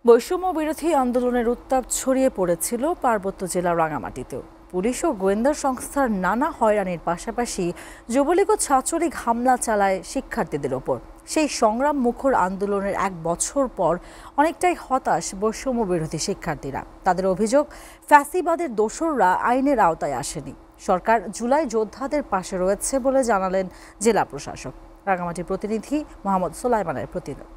বৈষম্য বিরোধী আন্দোলনের উত্তাপ ছড়িয়ে পড়েছিল পার্বত্য জেলা রাঙামাটিতেও। পুলিশ ও গোয়েন্দা সংস্থার নানা হয়রানির পাশাপাশি যুবলীগ ও ছাত্রলীগ হামলা চালায় শিক্ষার্থীদের ওপর। সেই সংগ্রাম মুখর আন্দোলনের এক বছর পর অনেকটাই হতাশ বৈষম্য বিরোধী শিক্ষার্থীরা। তাদের অভিযোগ, ফ্যাসিবাদের দোসররা আইনের আওতায় আসেনি। সরকার জুলাই যোদ্ধাদের পাশে রয়েছে বলে জানালেন জেলা প্রশাসক। রাঙামাটির প্রতিনিধি মোহাম্মদ সোলাইমানের প্রতিবেদন।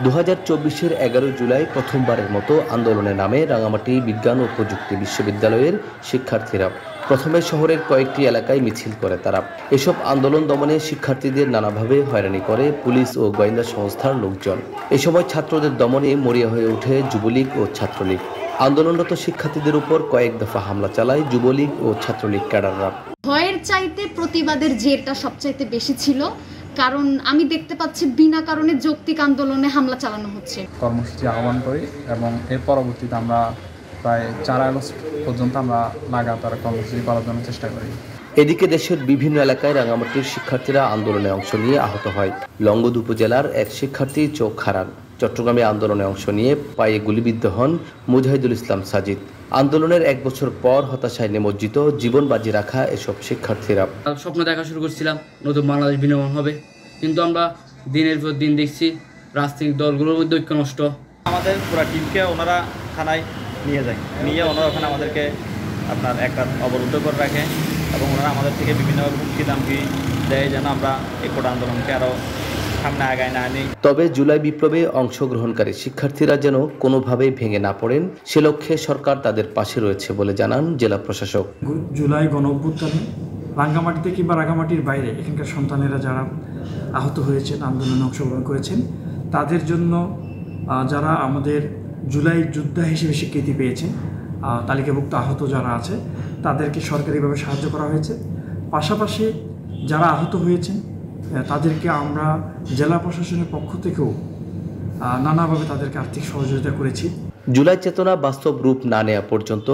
2024-এর 11 জুলাই প্রথমবারের মতো আন্দোলনে নামে রাঙামাটি বিজ্ঞান ও প্রযুক্তি বিশ্ববিদ্যালয়ের শিক্ষার্থীরা। প্রথমে শহরের কয়েকটি এলাকায় মিছিল করে তারা। এসব আন্দোলন দমনে শিক্ষার্থীদের নানাভাবে হয়রানি করে পুলিশ ও গোয়েন্দা সংস্থার লোকজন। এ সময় ছাত্রদের দমনে মরিয়া হয়ে ওঠে যুবলীগ ও ছাত্রলীগ। আন্দোলনরত শিক্ষার্থীদের উপর কয়েক দফা হামলা চালায় যুবলীগ ও ছাত্রলীগ ক্যাডাররা। ভয়ের চাইতে প্রতিবাদের জেরটা সবচাইতে বেশি ছিল, কারণ আমি দেখতে পাচ্ছি বিনা কারণে যৌক্তিক আন্দোলনে হামলা চালানো হচ্ছে। কর্মসূচি আহ্বান করি এবং এর পরবর্তীতে আমরা প্রায় 4 আগস্ট পর্যন্ত আমরা লাগাতার কর্মসূচি করার জন্য চেষ্টা করি। এদিকে দেশের বিভিন্ন এলাকায় রাঙামাটির শিক্ষার্থীরা আন্দোলনে অংশ নিয়ে আহত হয়। লংগদু উপজেলার এক শিক্ষার্থী চোখ হারান। চট্টগ্রামে আন্দোলনে অংশ নিয়ে পায়ে গুলিবিদ্ধ হন মুজাহিদুল ইসলাম সাজিদ। আন্দোলনের এক বছর পর হতাশায় নিমজ্জিত জীবন বাজি রাখা এসব শিক্ষার্থীরা। স্বপ্ন দেখা শুরু করছিলাম নতুন বাংলাদেশ বিনির্মাণ হবে, কিন্তু আমরা দিনের পর দিন দেখছি রাজনৈতিক দলগুলোর মধ্যে ঐক্য নষ্ট। আমাদের পুরো টিমকে ওনারা থানায় নিয়ে যায়, নিয়ে ওনারা ওখানে আমাদেরকে একটা অবরুদ্ধ করে রাখে এবং ওনারা আমাদের থেকে বিভিন্নভাবে হুমকি দামকি দেয় যেন আমরা এই কোটা আন্দোলনকে আরও সামনে আগায় না আনি। তবে জুলাই বিপ্লবে অংশগ্রহণকারী শিক্ষার্থীরা যেন কোনোভাবেই ভেঙে না পড়েন সে লক্ষ্যে সরকার তাদের পাশে রয়েছে বলে জানান জেলা প্রশাসক। জুলাই গণঅভ্যুত্থানে রাঙ্গামাটিতে কিংবা রাঙ্গামাটির বাইরে এখানকার সন্তানেরা যারা আহত হয়েছেন, আন্দোলনে অংশগ্রহণ করেছেন, তাদের জন্য যারা আমাদের জুলাই যোদ্ধা হিসেবে স্বীকৃতি পেয়েছেন, তালিকাভুক্ত আহত যারা আছে তাদেরকে সরকারিভাবে সাহায্য করা হয়েছে। পাশাপাশি যারা আহত হয়েছেন তাদেরকে আমরা জেলা প্রশাসনের পক্ষ থেকেও নানাভাবে তাদেরকে আর্থিক সহযোগিতা করেছি। জুলাই চেতনা বাস্তব রূপ না নেওয়া পর্যন্ত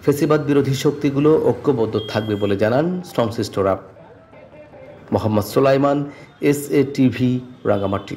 ফ্যাসিবাদ বিরোধী শক্তিগুলো ঐক্যবদ্ধ থাকবে বলে জানান সংশ্লিষ্টরা। মোহাম্মদ সোলাইমান, SA TV, রাঙামাটি।